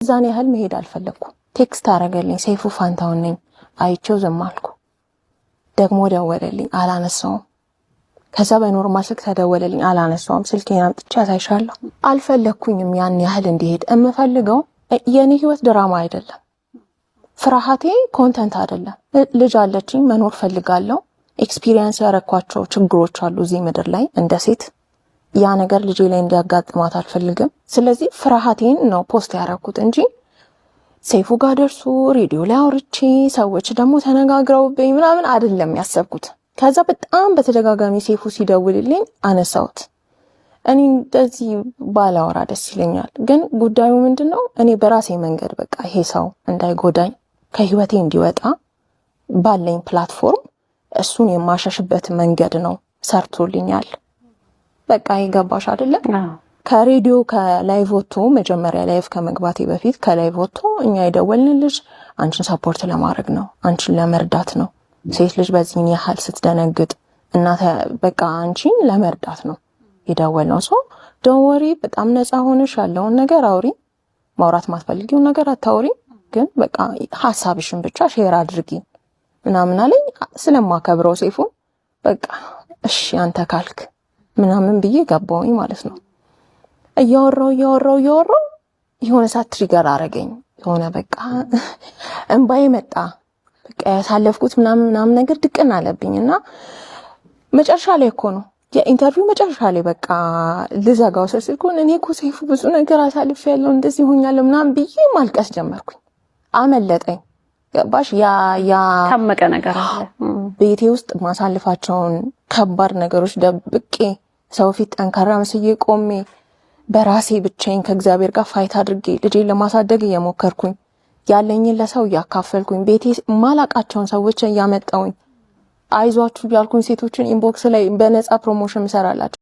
ዛኔ ያህል መሄድ አልፈለኩም። ቴክስት አረገልኝ ሰይፉ ፋንታውን ነኝ አይቼው ዝም አልኩ። ደግሞ ደወለልኝ አላነሳውም። ከዛ በኖርማል ስልክ ተደወለልኝ አላነሳውም። ስልኬን አምጥቼ አሳይሻለሁ። አልፈለኩኝም ያን ያህል እንዲሄድ። እምፈልገው የኔ ህይወት ድራማ አይደለም። ፍርሃቴ ኮንተንት አይደለም። ልጅ አለችኝ፣ መኖር ፈልጋለሁ። ኤክስፒሪየንስ ያረኳቸው ችግሮች አሉ እዚህ ምድር ላይ እንደ ሴት። ያ ነገር ልጄ ላይ እንዲያጋጥማት አልፈልግም። ስለዚህ ፍርሃቴን ነው ፖስት ያረኩት እንጂ ሰይፉ ጋር ደርሶ ሬዲዮ ላይ አውርቼ ሰዎች ደግሞ ተነጋግረውብኝ ምናምን አይደለም ያሰብኩት። ከዛ በጣም በተደጋጋሚ ሰይፉ ሲደውልልኝ አነሳሁት። እኔ እንደዚህ ባላወራ ደስ ይለኛል፣ ግን ጉዳዩ ምንድነው እኔ በራሴ መንገድ በቃ ይሄ ሰው እንዳይጎዳኝ ከህይወቴ እንዲወጣ ባለኝ ፕላትፎርም እሱን የማሻሽበት መንገድ ነው ሰርቶልኛል። በቃ ይገባሽ አይደለ? ከሬዲዮ ከላይቭ ወጥቶ መጀመሪያ ላይቭ ከመግባቴ በፊት ከላይቭ ወጥቶ እኛ የደወልንልሽ አንቺን ሰፖርት ለማድረግ ነው፣ አንቺን ለመርዳት ነው። ሴት ልጅ በዚህን ያህል ስትደነግጥ እናተ በቃ አንቺን ለመርዳት ነው የደወልነው። ሶ ዶንት ወሪ፣ በጣም ነፃ ሆነሽ ያለውን ነገር አውሪ፣ ማውራት ማትፈልጊው ነገር አታውሪ፣ ግን በቃ ሐሳብሽን ብቻ ሼር አድርጊ ምናምን አለኝ። ስለማከብረው ሰይፉ በቃ እሺ አንተ ካልክ ምናምን ብዬ ገባሁኝ ማለት ነው። እያወራው የሆነ ሰዓት ትሪገር አረገኝ። የሆነ በቃ እንባዬ መጣ። በቃ ያሳለፍኩት ምናምን ነገር ድቅን አለብኝና መጨረሻ ላይ እኮ ነው የኢንተርቪው መጨረሻ ላይ በቃ ልዘጋው ስልኩን እኔ እኮ ሰይፉ ብዙ ነገር አሳልፌያለሁ እንደዚህ ሆኛለሁ ምናምን ብዬ ማልቀስ ጀመርኩኝ። አመለጠኝ። ገባሽ? ያ ታመቀ ነገር አለ ቤቴ ውስጥ ማሳልፋቸውን ከባድ ነገሮች ደብቄ ሰው ፊት ጠንካራ መስዬ ቆሜ በራሴ ብቻዬን ከእግዚአብሔር ጋር ፋይት አድርጌ ልጄን ለማሳደግ እየሞከርኩኝ ያለኝን ለሰው እያካፈልኩኝ ቤቴ ማላቃቸውን ሰዎች እያመጣውኝ አይዟችሁ ያልኩኝ ሴቶችን ኢንቦክስ ላይ በነፃ ፕሮሞሽን እሰራላችሁ